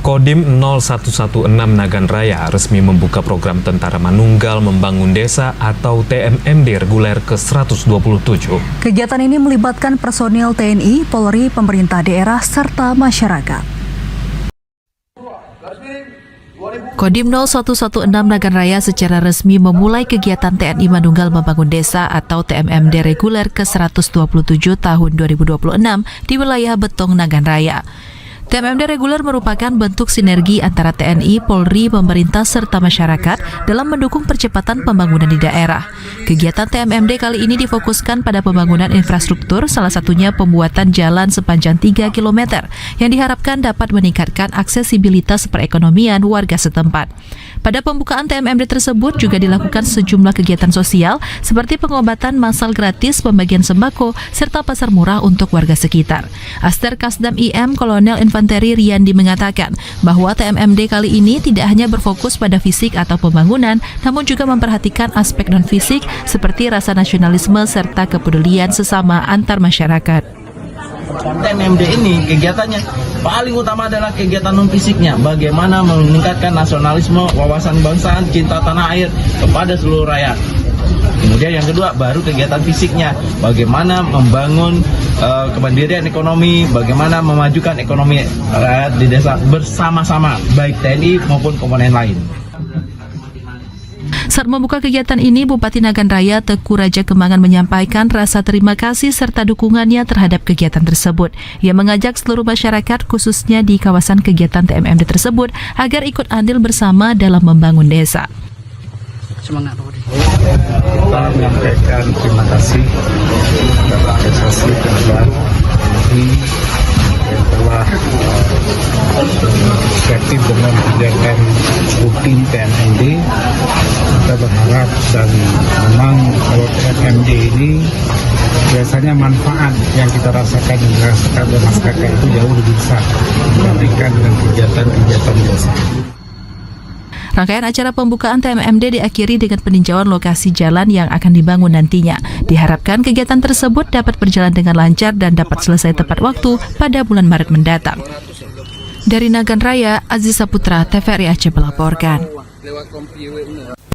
Kodim 0116 Nagan Raya resmi membuka program Tentara Manunggal Membangun Desa atau TMMD reguler ke-127. Kegiatan ini melibatkan personil TNI, Polri, pemerintah daerah, serta masyarakat. Kodim 0116 Nagan Raya secara resmi memulai kegiatan TNI Manunggal Membangun Desa atau TMMD reguler ke-127 tahun 2026 di wilayah Betong Nagan Raya. TMMD reguler merupakan bentuk sinergi antara TNI, Polri, pemerintah, serta masyarakat dalam mendukung percepatan pembangunan di daerah. Kegiatan TMMD kali ini difokuskan pada pembangunan infrastruktur, salah satunya pembuatan jalan sepanjang 3 km yang diharapkan dapat meningkatkan aksesibilitas perekonomian warga setempat. Pada pembukaan TMMD tersebut juga dilakukan sejumlah kegiatan sosial seperti pengobatan massal gratis, pembagian sembako, serta pasar murah untuk warga sekitar. Aster Kasdam IM Kolonel Infanteri Riyandi mengatakan bahwa TMMD kali ini tidak hanya berfokus pada fisik atau pembangunan, namun juga memperhatikan aspek non-fisik seperti rasa nasionalisme serta kepedulian sesama antar masyarakat. TMMD ini kegiatannya paling utama adalah kegiatan non-fisiknya, bagaimana meningkatkan nasionalisme, wawasan kebangsaan, cinta tanah air kepada seluruh rakyat. Kemudian yang kedua baru kegiatan fisiknya, bagaimana membangun kemandirian ekonomi, bagaimana memajukan ekonomi rakyat di desa bersama-sama, baik TNI maupun komponen lain. Saat membuka kegiatan ini, Bupati Nagan Raya Teguh Raja Kembangan menyampaikan rasa terima kasih serta dukungannya terhadap kegiatan tersebut. Ia mengajak seluruh masyarakat khususnya di kawasan kegiatan TMMD tersebut agar ikut andil bersama dalam membangun desa. Semangat kita menyampaikan terima kasih kepada asosiasi tenaga yang telah inisiatif dengan kegiatan rutin TMMD. Kita berharap dan memang kalau TMMD ini biasanya manfaat yang kita rasakan dan dirasakan oleh masyarakat itu jauh lebih besar dibandingkan dengan kegiatan-kegiatan biasa. Rangkaian acara pembukaan TMMD diakhiri dengan peninjauan lokasi jalan yang akan dibangun nantinya. Diharapkan kegiatan tersebut dapat berjalan dengan lancar dan dapat selesai tepat waktu pada bulan Maret mendatang. Dari Nagan Raya, Aziz Saputra, TVRI Aceh melaporkan.